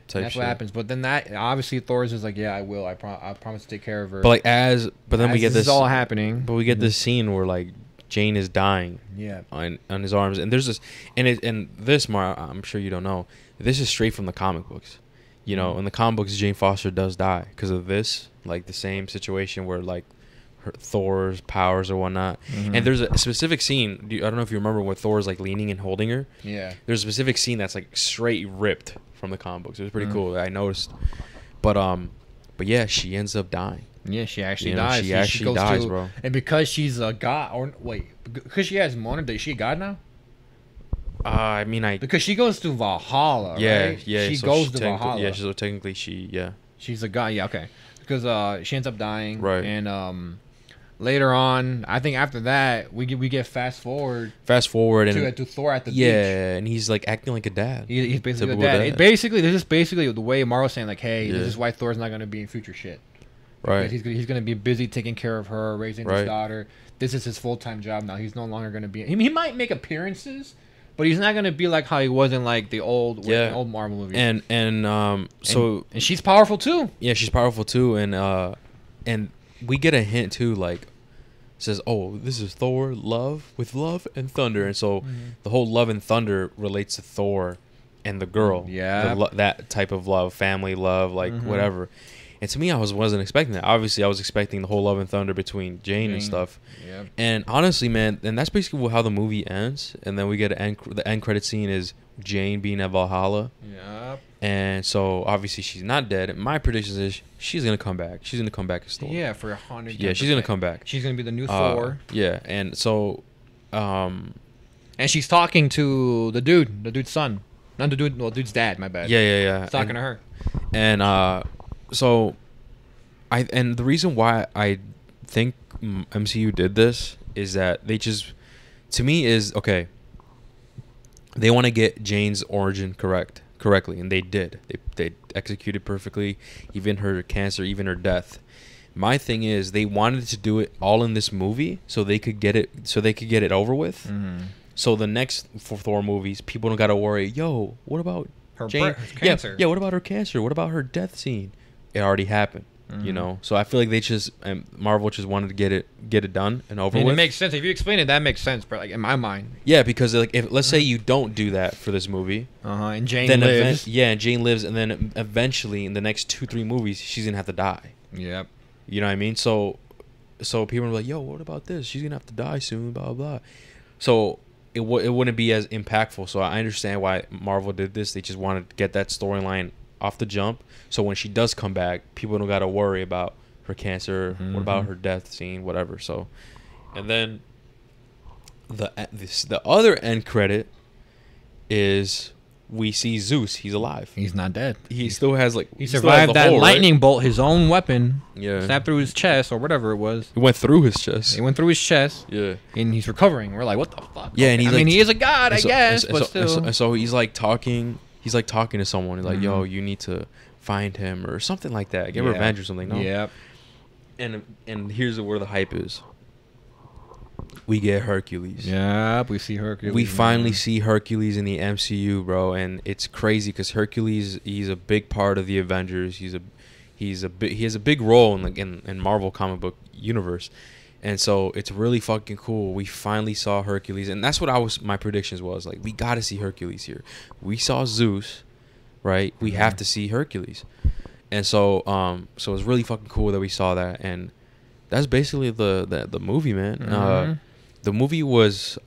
That's what happens. But then that obviously Thor's is like, "Yeah, I will. I promise to take care of her." But then we get this all happening. But we get this scene where like Jane is dying. Yeah. On his arms, and there's this, and this, Mar, I'm sure you don't know. This is straight from the comic books. In the comic books, Jane Foster does die because of this, like the same situation where like Thor's powers or whatnot. And there's a specific scene. I don't know if you remember when Thor's like leaning and holding her. Yeah. There's a specific scene that's like straight ripped from the comic books. It was pretty cool. I noticed. But yeah, she ends up dying. Yeah, she actually dies. She actually dies, bro. And because she's a god, because she has Mona, is she a god now? Because she goes to Valhalla, right? Yeah, she goes to Valhalla. Yeah, so technically she's a god. Yeah, okay. Because she ends up dying, right? And later on, I think after that, we get fast forward to Thor at the beach. Yeah, and he's like acting like a dad. He's basically a dad. This is basically the way Marvel's saying, like, hey, this is why Thor's not gonna be in future shit. Right. Because he's gonna be busy taking care of her, raising his daughter. This is his full-time job now. He's no longer gonna be. He might make appearances, but he's not gonna be like how he was in like the old Marvel movies. And she's powerful too. Yeah, she's powerful too, and we get a hint too, like, it says, oh, this is Thor, love and thunder, and so the whole love and thunder relates to Thor and the girl. Yeah, that type of love, family love, like whatever. And to me, I wasn't expecting that. Obviously, I was expecting the whole love and thunder between Jane and stuff. Yep. And honestly, man, and that's basically how the movie ends. And then we get the end credit scene is Jane being at Valhalla. Yep. And so obviously she's not dead. And my prediction is she's gonna come back. She's gonna come back as Thor. Yeah, for 100. Yeah, she's gonna come back. She's gonna be the new Thor. Yeah, and so, and she's talking to the dude's son, not the dude, dude's dad. My bad. Yeah. He's talking to her. And so, and the reason why I think MCU did this is that they just, to me, is okay. they want to get Jane's origin correctly, and they did. They executed perfectly, even her cancer, even her death. My thing is, they wanted to do it all in this movie so they could get it over with. So the next Thor movies, people don't gotta worry. Yo, what about her Jane? cancer? Yeah. What about her cancer? What about her death scene? It already happened. So I feel like Marvel just wanted to get it done and over with. It makes sense if you explain it. That makes sense, but like in my mind. Yeah, because like if let's say you don't do that for this movie, and Jane lives. And Jane lives, and then eventually in the next 2-3 movies, she's gonna have to die. Yep. You know what I mean? So people are like, yo, what about this? She's gonna have to die soon. Blah blah blah. So it wouldn't be as impactful. So I understand why Marvel did this. They just wanted to get that storyline off the jump, so when she does come back, people don't gotta worry about her cancer. What about her death scene, whatever. So, and then the other end credit is we see Zeus. He's alive. He's not dead. He still has he survived that lightning bolt. His own weapon. Yeah. Snapped through his chest or whatever it was. It went through his chest. It went through his chest. Yeah. And he's recovering. We're like, what the fuck? Yeah, and he's he is a god, I guess, but still. So he's like talking. He's like talking to someone. He's like, yo, you need to find him or something like that. Get revenge or something. No? Yep. And here's where the hype is. We get Hercules. Yep, we see Hercules. We finally see Hercules in the MCU, bro, and it's crazy because Hercules, he's a big part of the Avengers. He has a big role in Marvel comic book universe. And so it's really fucking cool. We finally saw Hercules, and that's what my predictions was. Like, we got to see Hercules here. We saw Zeus, right? We have to see Hercules. And so so it's really fucking cool that we saw that, and that's basically the movie, man. The movie was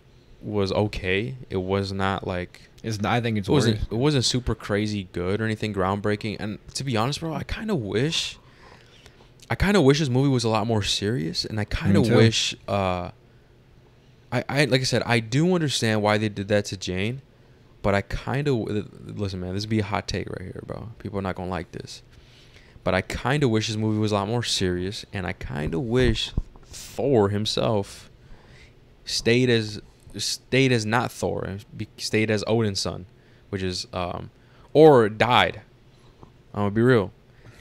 okay. It was not like I think it wasn't super crazy good or anything groundbreaking. And to be honest, bro, I kind of wish this movie was a lot more serious, and I kind of wish I like I said, I do understand why they did that to Jane, but I kind of listen, man, this would be a hot take right here, bro. People are not gonna like this, but I kind of wish this movie was a lot more serious, and I kind of wish Thor himself stayed as not Thor, stayed as Odin's son, which is or died. I'm gonna be real.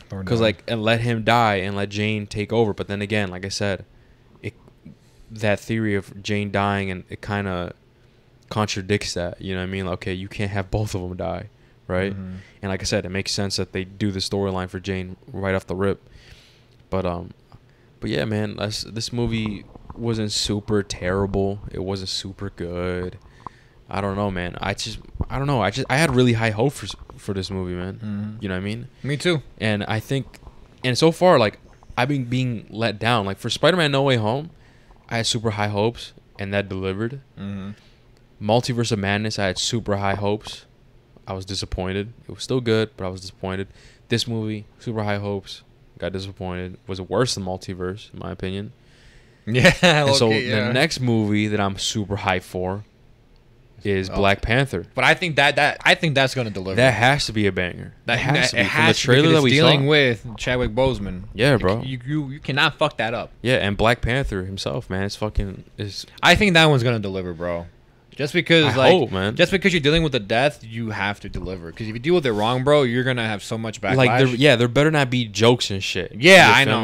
Because and let him die and let Jane take over. But then again, like I said, that theory of Jane dying, and it kind of contradicts that. You know what I mean? Like, okay, you can't have both of them die, right? And like I said, it makes sense that they do the storyline for Jane right off the rip. But yeah, man, this movie wasn't super terrible. It wasn't super good. I don't know, man. I don't know. I had really high hope for this movie, man. You know what I mean? Me too. And I think, and so far, like, I've been being let down. Like, for Spider-Man No Way Home, I had super high hopes, and that delivered. Multiverse of Madness, I had super high hopes. I was disappointed. It was still good, but I was disappointed. This movie, super high hopes, got disappointed. Was worse than Multiverse, in my opinion. Yeah. And so the next movie that I'm super hyped for is Black Panther. But I think that's gonna deliver. That has to be a banger. That has to be. From the trailer that we dealing with Chadwick Boseman. Yeah, bro. You cannot fuck that up. Yeah, and Black Panther himself, man, I think that one's gonna deliver, bro. Just because, hope, man. Just because you're dealing with the death, you have to deliver. Because if you deal with it wrong, bro, you're gonna have so much backlash. Like, there better not be jokes and shit. Yeah, I know.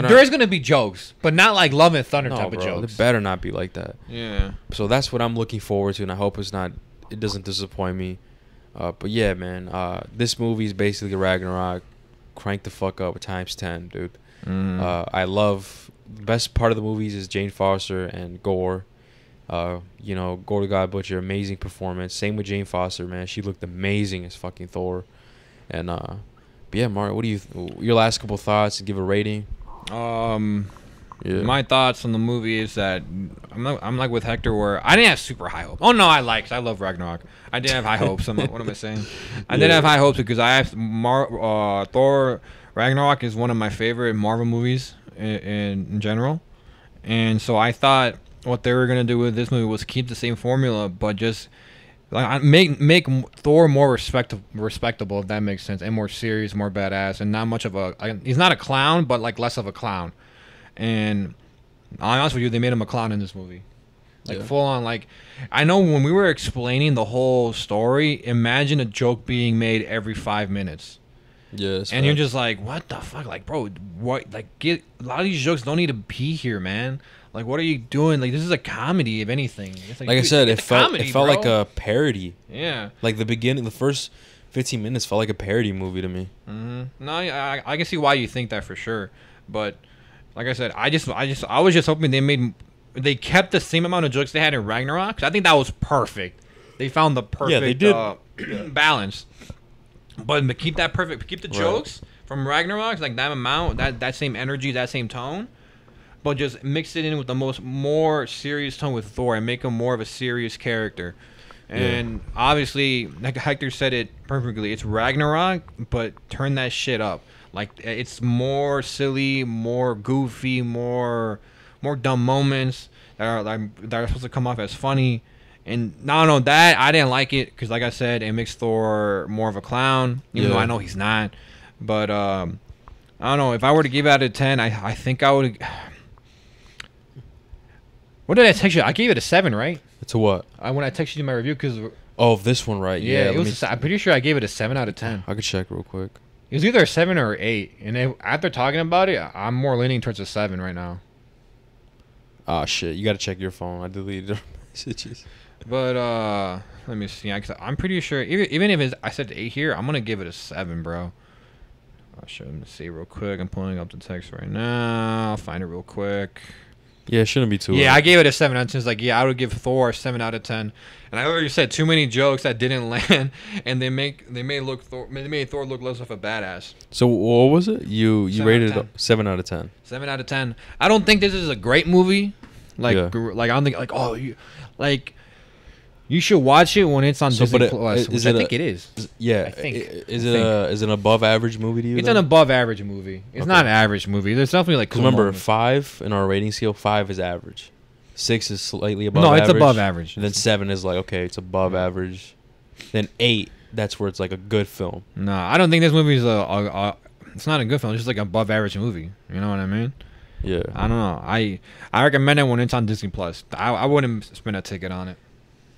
There is gonna be jokes, but not like Love and Thunder type of jokes. It better not be like that. Yeah. So that's what I'm looking forward to, and I hope it doesn't disappoint me. But yeah, man, this movie is basically Ragnarok. Crank the fuck up times 10, dude. I love the best part of the movies is Jane Foster and Gore. Gore the God Butcher, amazing performance. Same with Jane Foster, man. She looked amazing as fucking Thor. And but yeah, Mario, what do your last couple thoughts and give a rating? My thoughts on the movie is that I'm like with Hector, where I didn't have super high hopes. Oh no, I love Ragnarok. I didn't have high hopes. What am I saying? I didn't have high hopes because I have Thor Ragnarok is one of my favorite Marvel movies in general, and so I thought what they were gonna do with this movie was keep the same formula, but just like make Thor more respectable, if that makes sense, and more serious, more badass, and not much of he's not a clown, but like less of a clown. And I'll be honest with you, they made him a clown in this movie. Like full on, like I know when we were explaining the whole story, imagine a joke being made every 5 minutes. Yes. And you're just like, what the fuck? Like, bro, what like get a lot of these jokes don't need to be here, man. Like, what are you doing? Like, this is a comedy, if anything. It's like I said, it felt like a parody. Yeah. Like the first 15 minutes felt like a parody movie to me. Mm-hmm. No, I can see why you think that for sure. But like I said, I was just hoping they kept the same amount of jokes they had in Ragnarok. 'Cause I think that was perfect. They found the perfect they did. balance. But keep the jokes from Ragnarok, like that amount, that same energy, that same tone. But just mix it in with the more serious tone with Thor and make him more of a serious character. And obviously, like Hector said it perfectly, it's Ragnarok, but turn that shit up. Like, it's more silly, more goofy, more dumb moments that are supposed to come off as funny. And no, that I didn't like it because, like I said, it makes Thor more of a clown, even though I know he's not. But I don't know. If I were to give it out of 10, I think I would. What did I text you? I gave it a 7, right? It's a what? When I texted you my review, because this one, right? Yeah, I'm pretty sure I gave it a 7 out of 10. I could check real quick. It was either a 7 or 8, and after talking about it, I'm more leaning towards a 7 right now. Ah, shit! You gotta check your phone. I deleted our messages. But let me see. I'm pretty sure, even if I said 8 here, I'm gonna give it a 7, bro. I should see real quick. I'm pulling up the text right now. I'll find it real quick. Yeah, it shouldn't be too. Yeah, I gave it a 7 out of 10. It's like, I would give Thor a 7 out of 10. And I already said too many jokes that didn't land, and they made Thor look less of a badass. So what was it? You rated it 7 out of 10. 7 out of 10. I don't think this is a great movie. Like I don't think you should watch it when it's on Disney Plus. I think it is. Yeah, I think. Is it an above average movie to you? It's an above average movie. It's not an average movie. There's definitely like. Cool remember, moments. 5 in our rating scale. 5 is average. 6 is slightly above. No, it's above average. And then 7 is like, okay, it's above average. Then 8, that's where it's like a good film. No, I don't think this movie is it's not a good film. It's just like an above average movie. You know what I mean? Yeah. I don't know. I recommend it when it's on Disney Plus. I wouldn't spend a ticket on it.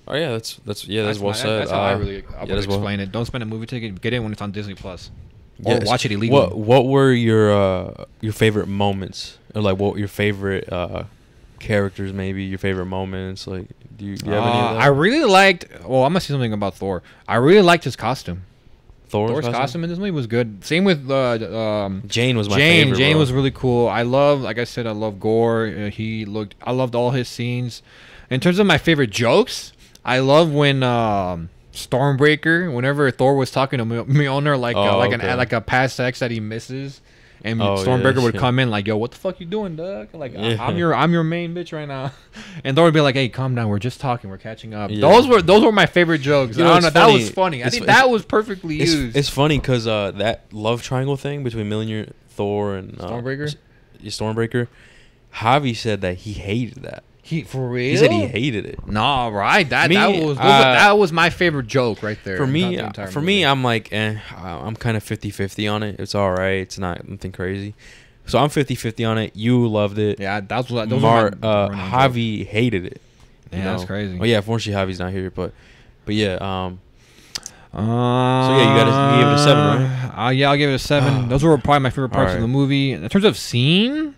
Oh yeah, that's well said. That's how I would explain it. Don't spend a movie ticket. Get it when it's on Disney Plus. Or watch it illegally. What were your favorite moments, or like what your favorite characters? Maybe your favorite moments. Like, do you have any of that? I really liked. Well, I'm gonna say something about Thor. I really liked his costume. Thor's costume in this movie was good. Same with Jane was my favorite. Jane was really cool. Like I said, I love Gore. I loved all his scenes. In terms of my favorite jokes, I love when Stormbreaker, whenever Thor was talking to Mjolnir like a past ex that he misses, and Stormbreaker would come in like, "Yo, what the fuck you doing, Doug? Like, I'm your main bitch right now," and Thor would be like, "Hey, calm down. We're just talking. We're catching up." Yeah. Those were my favorite jokes. I don't know. That was funny. I think that was perfectly used. It's funny because that love triangle thing between Mjolnir, Thor, and Stormbreaker. Javi said that he hated that. For real? He said he hated it. No, right? That was my favorite joke right there. For me, I'm like, I'm kind of 50-50 on it. It's all right. It's not nothing crazy. So I'm 50-50 on it. You loved it. Yeah, Javi hated it. Yeah, that's crazy. Oh yeah, unfortunately Javi's not here, but yeah. So yeah, you gave it a 7, right? Yeah, I'll give it a 7. Those were probably my favorite parts of the movie. In terms of scene.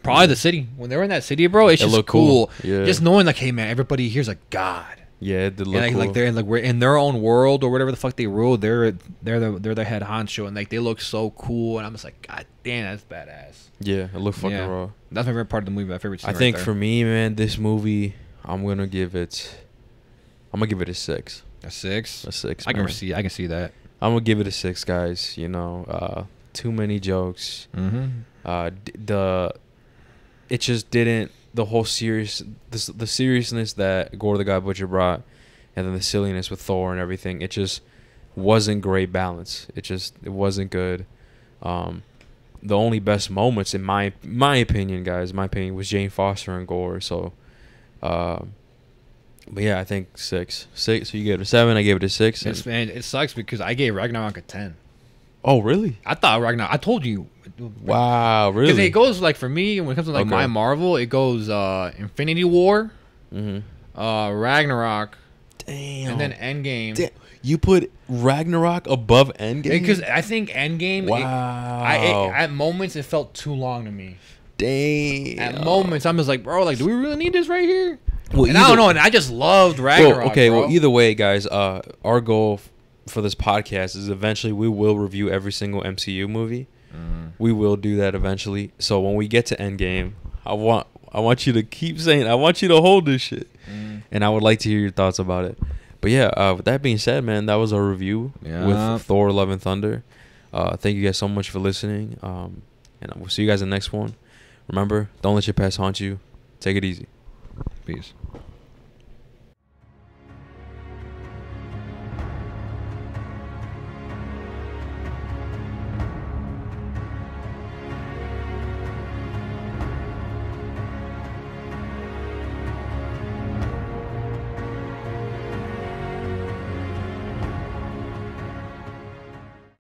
Probably the city. When they were in that city, bro, it's just cool. Yeah. Just knowing like, hey man, everybody here's a god. Yeah, it did look cool. Like they're we're in their own world or whatever the fuck they rule. They're the head honcho, and like they look so cool. And I'm just like, god damn, that's badass. Yeah, it looked fucking raw. That's my favorite part of the movie. My favorite scene. I think for me, man, this movie, I'm gonna give it a 6. A 6. A 6. I can see that. I'm gonna give it a 6, guys. You know, too many jokes. Mm-hmm. It just didn't, the seriousness that Gore the God Butcher brought, and then the silliness with Thor and everything, it just wasn't great balance. It wasn't good. The only best moments, in my opinion, guys, was Jane Foster and Gore. So, but yeah, I think 6. So you gave it a 7, I gave it a 6. Man, it sucks because I gave Ragnarok a 10. Oh, really? I thought Ragnarok. I told you. Wow, really? Because it goes like for me when it comes to like my Marvel, it goes Infinity War, Ragnarok, Damn. and then Endgame. Damn. You put Ragnarok above Endgame? Because I think Endgame. Wow. At moments, it felt too long to me. Damn. At moments, I'm just like, bro, like, do we really need this right here? Well, and I don't know, and I just loved Ragnarok. Well, either way, guys, our goal for this podcast is eventually we will review every single MCU movie. We will do that eventually. So when we get to Endgame, I want you to keep saying, I want you to hold this shit. And I would like to hear your thoughts about it. But yeah, with that being said, man, that was our review with Thor: Love and Thunder. Thank you guys so much for listening. And we'll see you guys in the next one. Remember, don't let your past haunt you. Take it easy. Peace.